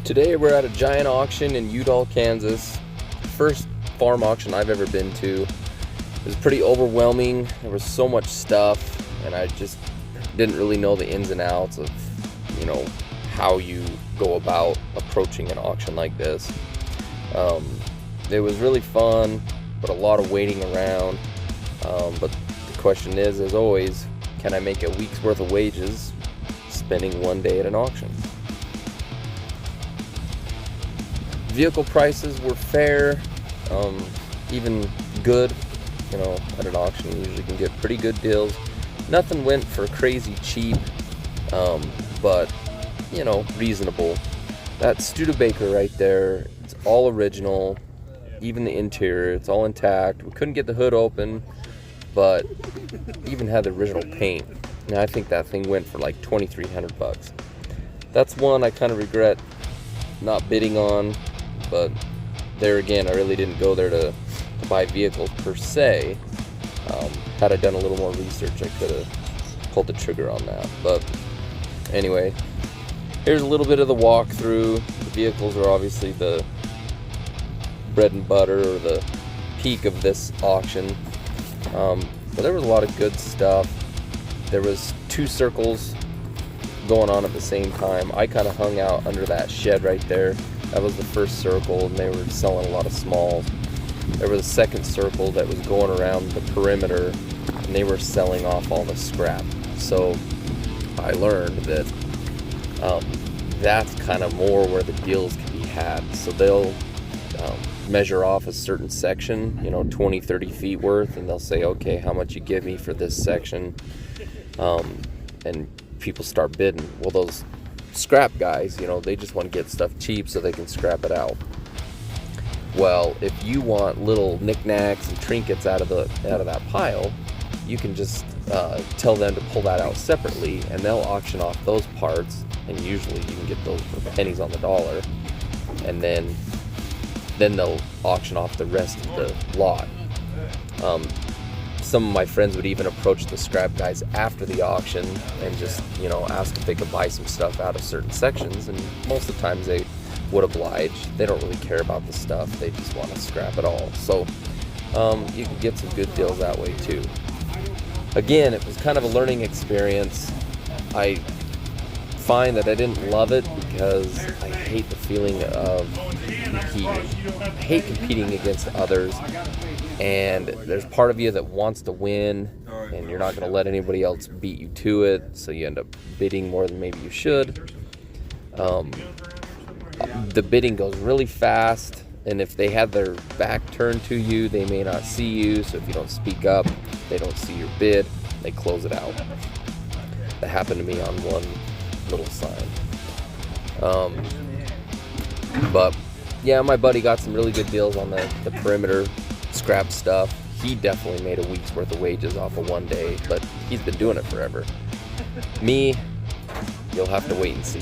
Today we're at a giant auction in Udall, Kansas. First farm auction I've ever been to. It was pretty overwhelming. There was so much stuff, and I just didn't really know the ins and outs of, how you go about approaching an auction like this. It was really fun, but a lot of waiting around. But the question is, as always, can I make a week's worth of wages spending one day at an auction? Vehicle prices were fair, even good. At an auction you usually can get pretty good deals. Nothing went for crazy cheap, but reasonable. That Studebaker right there, it's all original. Even the interior, it's all intact. We couldn't get the hood open, but even had the original paint. Now I think that thing went for like $2,300. That's one I kind of regret not bidding on, but there again, I really didn't go there to buy vehicles per se. Had I done a little more research, I could have pulled the trigger on that. But anyway, here's a little bit of the walkthrough. The vehicles are obviously the bread and butter, or the peak of this auction. But there was a lot of good stuff. There was 2 circles going on at the same time. I kind of hung out under that shed right there. That was the first circle, and they were selling a lot of smalls. There was a second circle that was going around the perimeter, and they were selling off all the scrap. So I learned that that's kind of more where the deals can be had. So they'll measure off a certain section, 20, 30 feet worth, and they'll say, okay, how much you give me for this section? And people start bidding. Well, those scrap guys, they just want to get stuff cheap so they can scrap it out. Well, if you want little knickknacks and trinkets out of that pile, you can just tell them to pull that out separately, and they'll auction off those parts, and usually you can get those for pennies on the dollar, and then they'll auction off the rest of the lot. Some of my friends would even approach the scrap guys after the auction and just, ask if they could buy some stuff out of certain sections, and most of the times they would oblige. They don't really care about the stuff, they just want to scrap it all. So you can get some good deals that way too. Again, it was kind of a learning experience. I find that I didn't love it because I hate the feeling of competing. I hate competing against others, and there's part of you that wants to win, and you're not going to let anybody else beat you to it, so you end up bidding more than maybe you should. The bidding goes really fast, and if they have their back turned to you, they may not see you, so if you don't speak up, they don't see your bid, they close it out. That happened to me on one little sign. But yeah, my buddy got some really good deals on the perimeter scrap stuff. He definitely made a week's worth of wages off of one day, but he's been doing it forever. Me, you'll have to wait and see.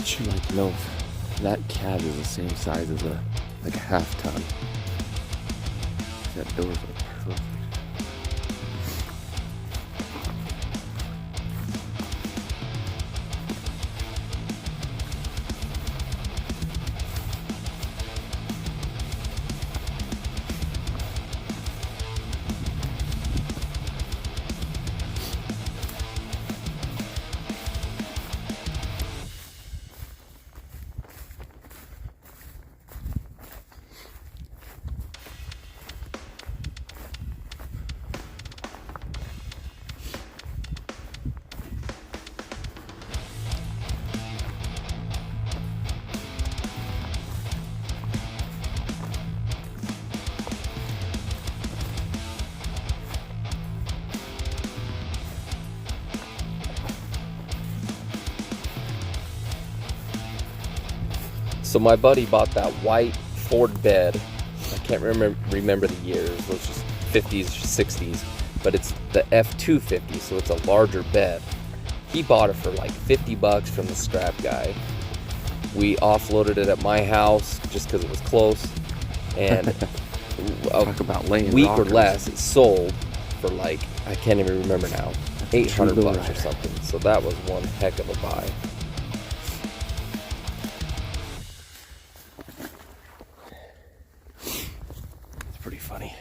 Would you like to know if that cab is the same size as a half ton? That door's like perfect. So my buddy bought that white Ford bed. I can't remember the years. It was just 50s, 60s. But it's the F250, so it's a larger bed. He bought it for like $50 from the scrap guy. We offloaded it at my house just because it was close. And Talk about laying week rockers. or less, it sold for like, I can't even remember now, $800 or something. So that was one heck of a buy. Pretty funny.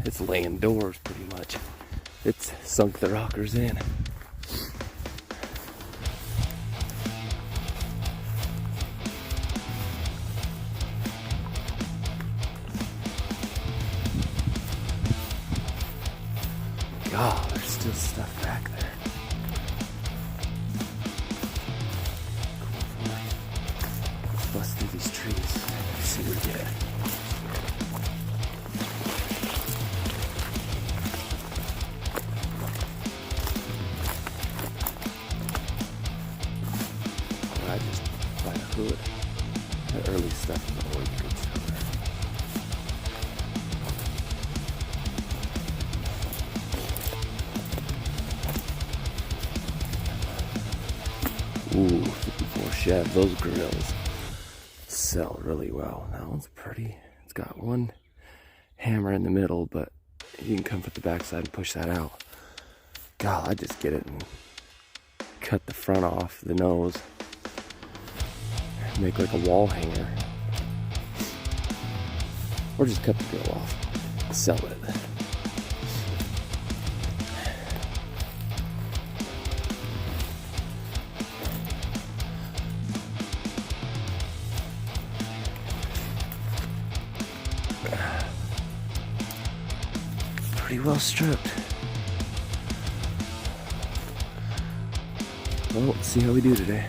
It's laying doors pretty much. It's sunk the rockers in. God, there's still stuff back there. Let's bust through these trees. See what we get. I just by the hood. The early stuff is always good stuff. Ooh, 54 Chev. Those grills sell really well. That one's pretty. It's got one hammer in the middle, but you can come from the backside and push that out. God, I just get it and cut the front off, the nose, make like a wall hanger, or just cut the grill off, sell it. Pretty well stripped. Well, let's see how we do today.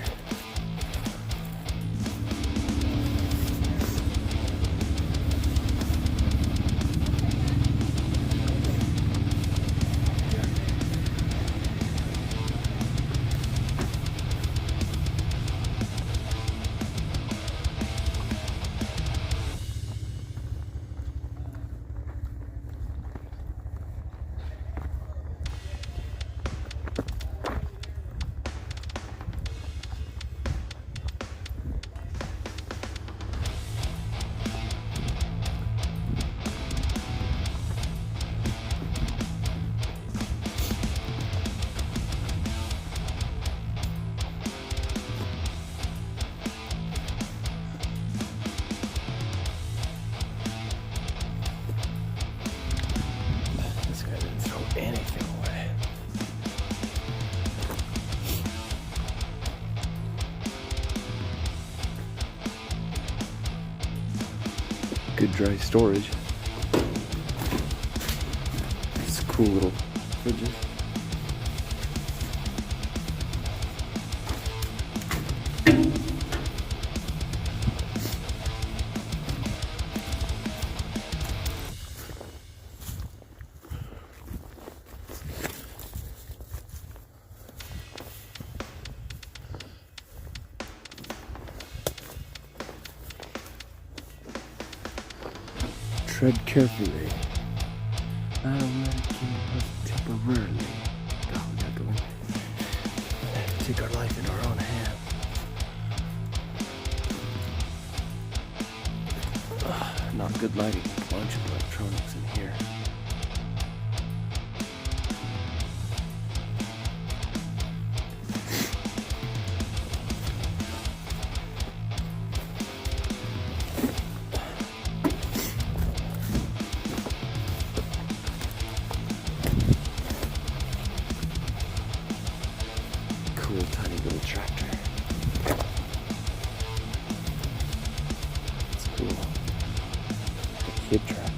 Anything away. Good dry storage. It's cool little fridges. Tread carefully. I don't let it keep us temporarily. God, we gotta go in. take our life in our own hands. Not good lighting. Bunch of electronics in here. Cool tiny little tractor. It's cool. A kid tractor.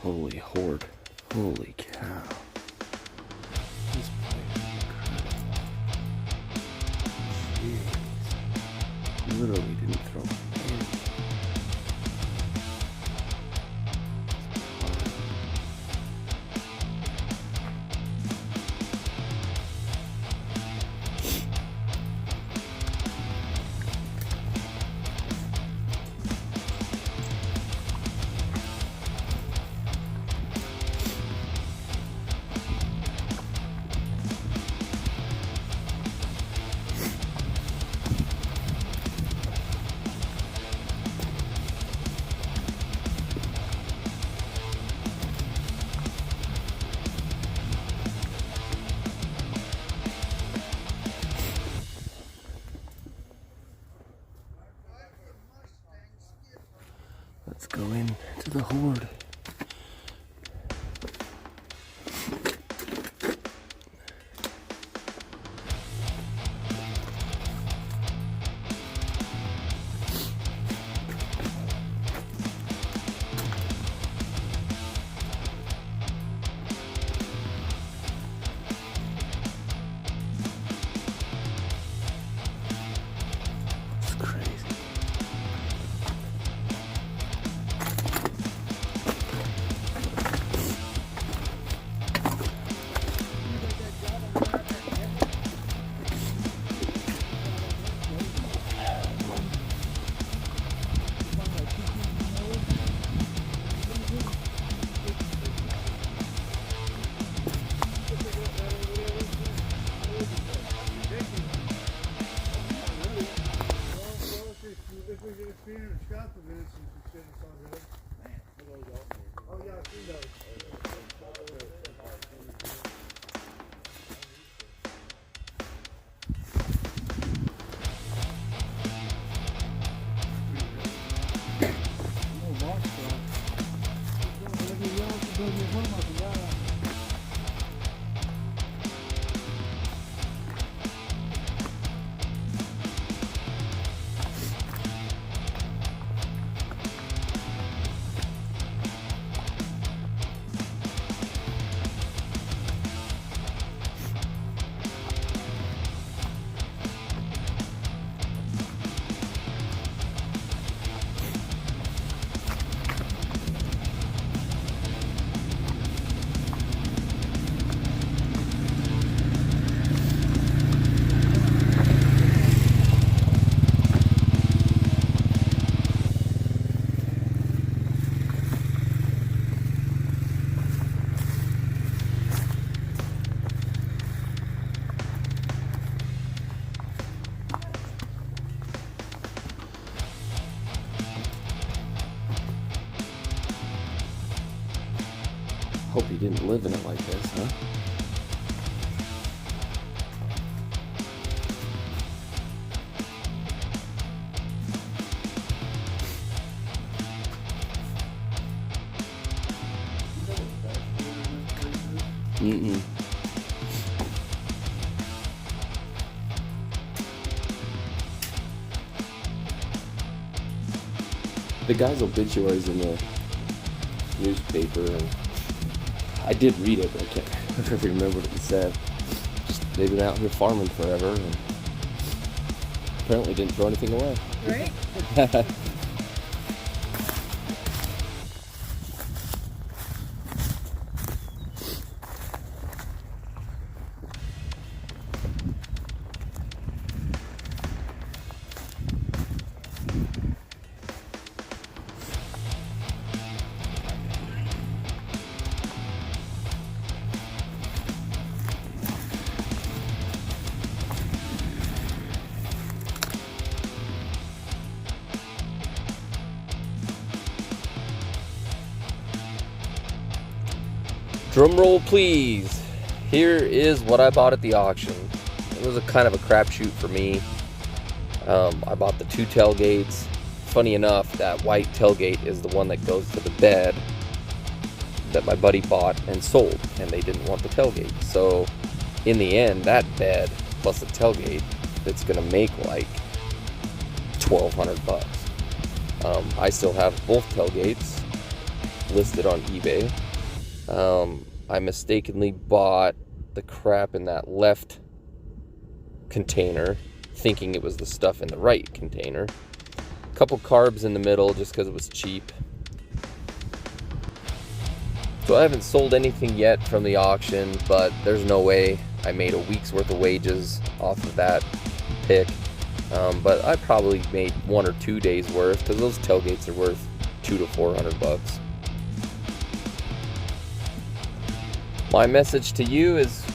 Holy hoard. Holy cow. This place is incredible. Jeez. Literally didn't throw any. Let's go into the hoard. It's crazy. you didn't live in it like this, huh? Mm-mm. The guy's obituaries in the newspaper, and I did read it, but I can't remember what it said. Just they've been out here farming forever, and apparently didn't throw anything away. Right? Drum roll, please. Here is what I bought at the auction. It was a kind of a crapshoot for me. I bought the 2 tailgates. Funny enough, that white tailgate is the one that goes to the bed that my buddy bought and sold, and they didn't want the tailgate. So in the end, that bed plus the tailgate, it's gonna make like $1,200. I still have both tailgates listed on eBay. I mistakenly bought the crap in that left container, thinking it was the stuff in the right container. A couple carbs in the middle just because it was cheap. So I haven't sold anything yet from the auction, but there's no way I made a week's worth of wages off of that pick. But I probably made 1 or 2 days worth, because those tailgates are worth $200 to $400. My message to you is